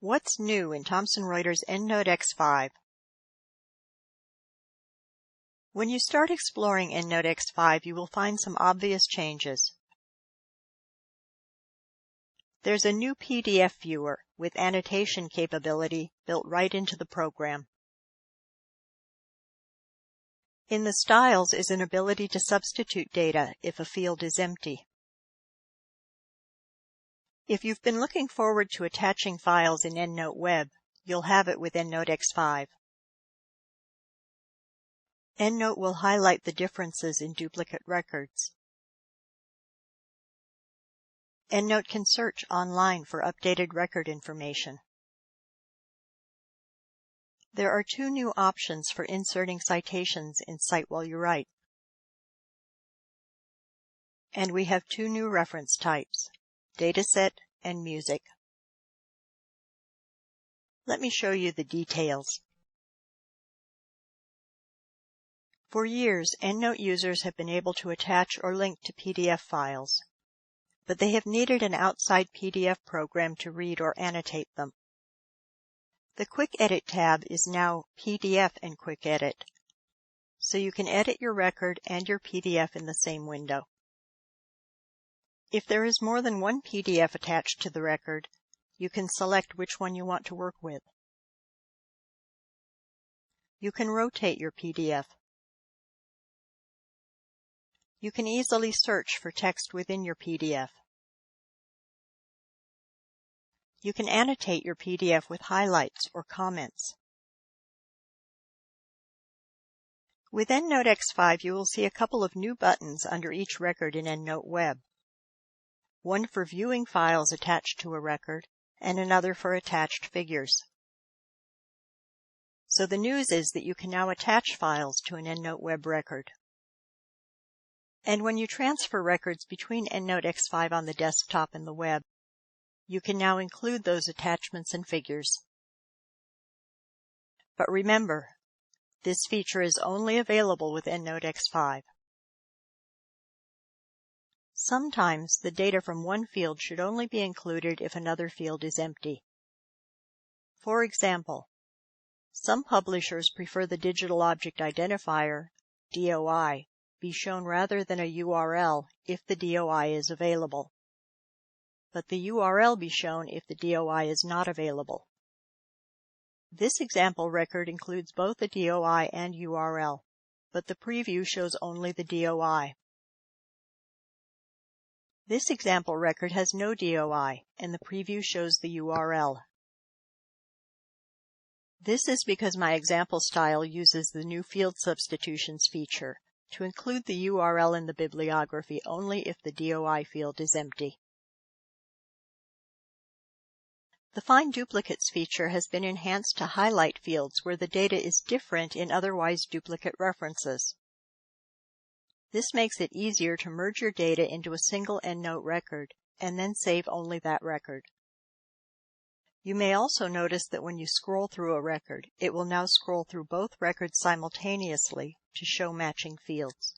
What's new in Thomson Reuters EndNote X5? When you start exploring EndNote X5, you will find some obvious changes. There's a new PDF viewer with annotation capability built right into the program. In the styles is an ability to substitute data if a field is empty. If you've been looking forward to attaching files in EndNote Web, you'll have it with EndNote X5. EndNote will highlight the differences in duplicate records. EndNote can search online for updated record information. There are two new options for inserting citations in Cite While You Write. And we have two new reference types, Dataset and Music. Let me show you the details. For years, EndNote users have been able to attach or link to PDF files, but they have needed an outside PDF program to read or annotate them. The Quick Edit tab is now PDF and Quick Edit, so you can edit your record and your PDF in the same window. If there is more than one PDF attached to the record, you can select which one you want to work with. You can rotate your PDF. You can easily search for text within your PDF. You can annotate your PDF with highlights or comments. With EndNote X5, you will see a couple of new buttons under each record in EndNote Web. One for viewing files attached to a record, and another for attached figures. So the news is that you can now attach files to an EndNote Web record. And when you transfer records between EndNote X5 on the desktop and the web, you can now include those attachments and figures. But remember, this feature is only available with EndNote X5. Sometimes the data from one field should only be included if another field is empty. For example, some publishers prefer the Digital Object Identifier, DOI, be shown rather than a URL if the DOI is available, but the URL be shown if the DOI is not available. This example record includes both a DOI and URL, but the preview shows only the DOI. This example record has no DOI, and the preview shows the URL. This is because my example style uses the new field substitutions feature to include the URL in the bibliography only if the DOI field is empty. The Find Duplicates feature has been enhanced to highlight fields where the data is different in otherwise duplicate references. This makes it easier to merge your data into a single EndNote record and then save only that record. You may also notice that when you scroll through a record, it will now scroll through both records simultaneously to show matching fields.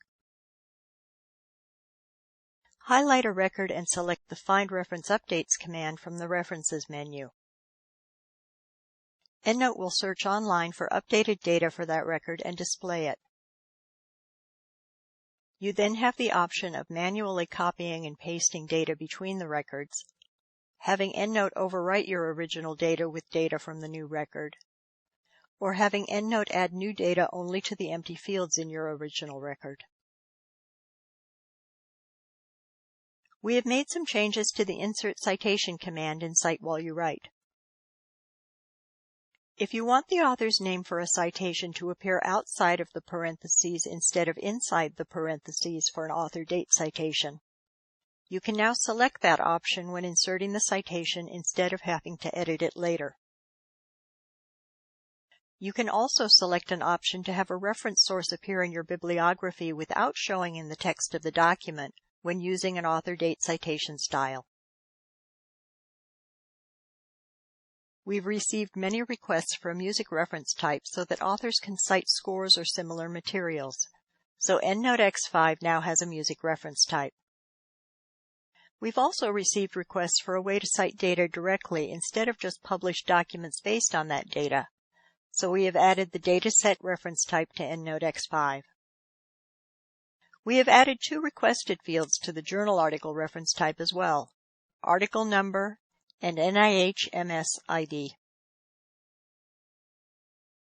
Highlight a record and select the Find Reference Updates command from the References menu. EndNote will search online for updated data for that record and display it. You then have the option of manually copying and pasting data between the records, having EndNote overwrite your original data with data from the new record, or having EndNote add new data only to the empty fields in your original record. We have made some changes to the Insert Citation command in Cite While You Write. If you want the author's name for a citation to appear outside of the parentheses instead of inside the parentheses for an author date citation, you can now select that option when inserting the citation instead of having to edit it later. You can also select an option to have a reference source appear in your bibliography without showing in the text of the document when using an author date citation style. We've received many requests for a music reference type so that authors can cite scores or similar materials, so EndNote X5 now has a music reference type. We've also received requests for a way to cite data directly instead of just publish documents based on that data, so we have added the dataset reference type to EndNote X5. We have added 2 requested fields to the journal article reference type as well, article number and NIH MS ID.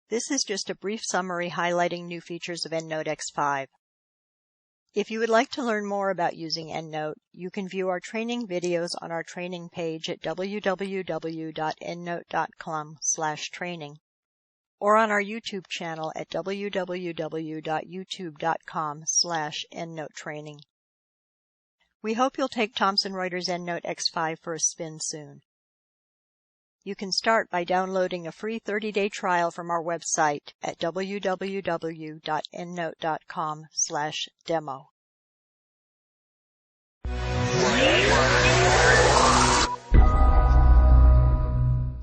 This is just a brief summary highlighting new features of EndNote X5. If you would like to learn more about using EndNote, you can view our training videos on our training page at www.endnote.com/training or on our YouTube channel at www.youtube.com/endnotetraining. We hope you'll take Thomson Reuters EndNote X5 for a spin soon. You can start by downloading a free 30-day trial from our website at www.endnote.com/demo.